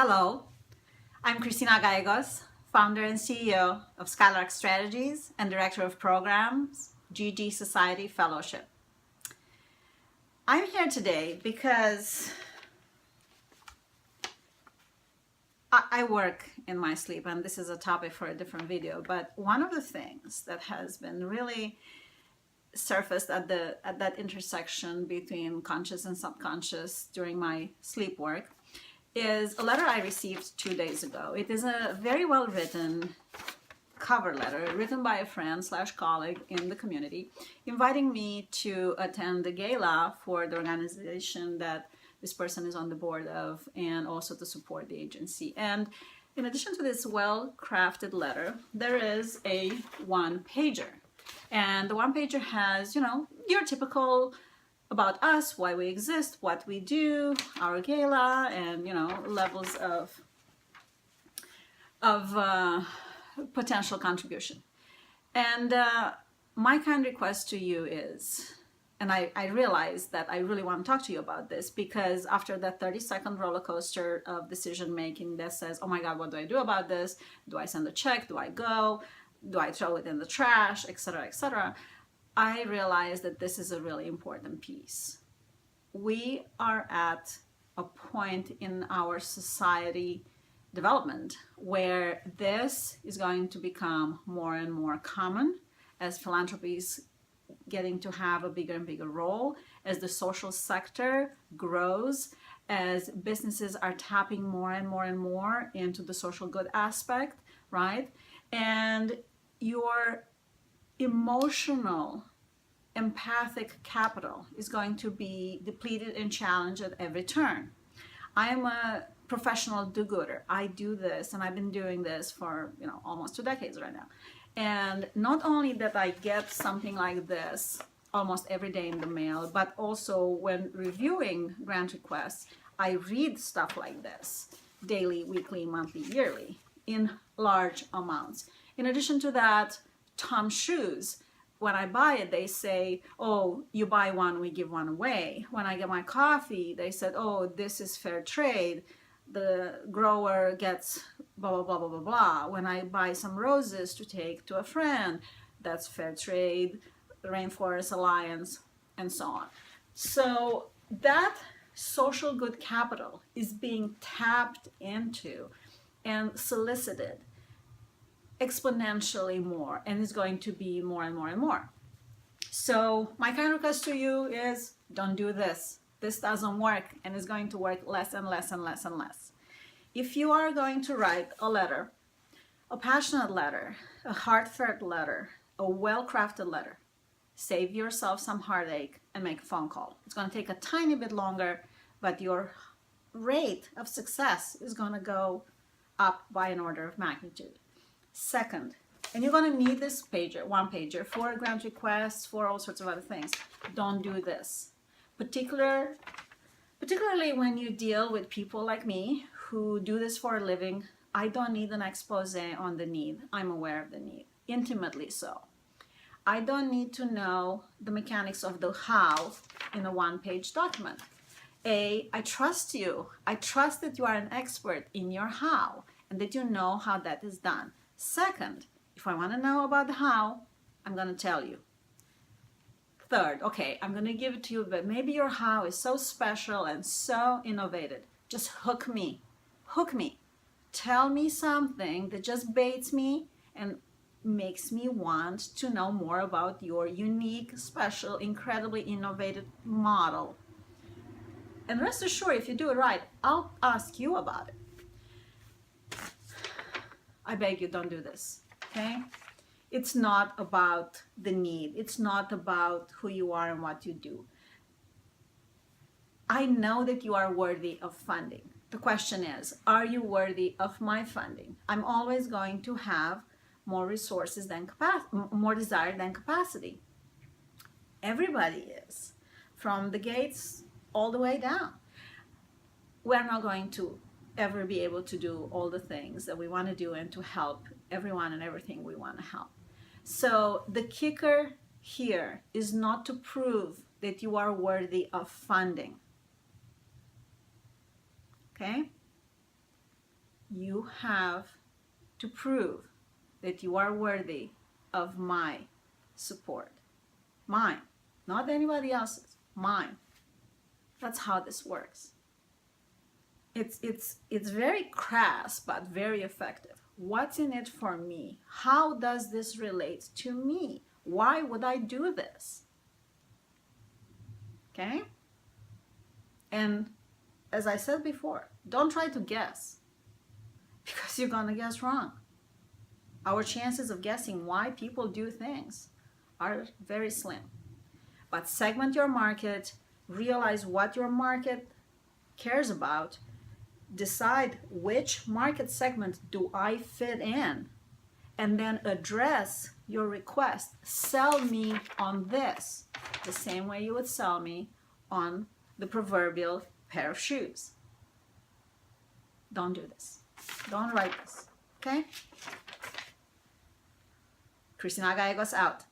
Hello, I'm Cristina Gallegos, founder and CEO of Lark Strategies and Director of Programs, GGSociety Fellowship. I'm here today because I work in my sleep, and this is a topic for a different video, but one of the things that has been really surfaced at that intersection between conscious and subconscious during my sleep work is a letter I received 2 days ago. It is a very well written cover letter written by a friend / colleague in the community, inviting me to attend the gala for the organization that this person is on the board of, and also to support the agency. And in addition to this well-crafted letter, there is a one-pager. And the one-pager has, your typical about us, why we exist, what we do, our gala, and, levels of potential contribution. And my kind request to you is, and I realized that I really want to talk to you about this, because after that 30-second roller coaster of decision making that says, oh my God, what do I do about this? Do I send a check? Do I go? Do I throw it in the trash? Etc., etc. I realized that this is a really important piece. We are at a point in our society development where this is going to become more and more common as philanthropy is getting to have a bigger and bigger role, as the social sector grows, as businesses are tapping more and more and more into the social good aspect, right? And your emotional, empathic capital is going to be depleted and challenged at every turn. I am a professional do-gooder. I do this, and I've been doing this for almost 2 decades right now. And not only that I get something like this almost every day in the mail, but also when reviewing grant requests, I read stuff like this daily, weekly, monthly, yearly in large amounts. In addition to that, Tom shoes, when I buy it, they say, oh, you buy one, we give one away. When I get my coffee, they said, oh, this is fair trade. The grower gets blah, blah, blah, blah, blah, blah. When I buy some roses to take to a friend, that's fair trade, the Rainforest Alliance, and so on. So that social good capital is being tapped into and solicited exponentially more, and is going to be more and more and more. So my kind request to you is, don't do this. This doesn't work, and it's going to work less and less and less and less. If you are going to write a letter, a passionate letter, a heartfelt letter, a well-crafted letter, save yourself some heartache and make a phone call. It's going to take a tiny bit longer, but your rate of success is going to go up by an order of magnitude. Second, and you're going to need this pager, one pager, for grant requests, for all sorts of other things. Don't do this. Particularly when you deal with people like me who do this for a living, I don't need an expose on the need. I'm aware of the need, intimately so. I don't need to know the mechanics of the how in a one-page document. I trust you. I trust that you are an expert in your how and that you know how that is done. Second, if I want to know about the how, I'm going to tell you. Third, okay, I'm going to give it to you, but maybe your how is so special and so innovative. Just hook me. Hook me. Tell me something that just baits me and makes me want to know more about your unique, special, incredibly innovative model. And rest assured, if you do it right, I'll ask you about it. I beg you, don't do this, okay? It's not about the need. It's not about who you are and what you do. I know that you are worthy of funding. The question is, are you worthy of my funding? I'm always going to have more resources than capacity, more desire than capacity. Everybody is, from the gates all the way down. We're not going to ever be able to do all the things that we want to do and to help everyone and everything we want to help. So the kicker here is not to prove that you are worthy of funding. Okay? you have to prove that you are worthy of my support. Mine, not anybody else's, mine. That's how this works. It's very crass, but very effective. What's in it for me? How does this relate to me? Why would I do this? Okay? And as I said before, don't try to guess, because you're gonna guess wrong. Our chances of guessing why people do things are very slim. But segment your market, realize what your market cares about, decide which market segment do I fit in, and then address your request. Sell me on this, the same way you would sell me on the proverbial pair of shoes. Don't do this. Don't write this, okay? Cristina Gallegos out.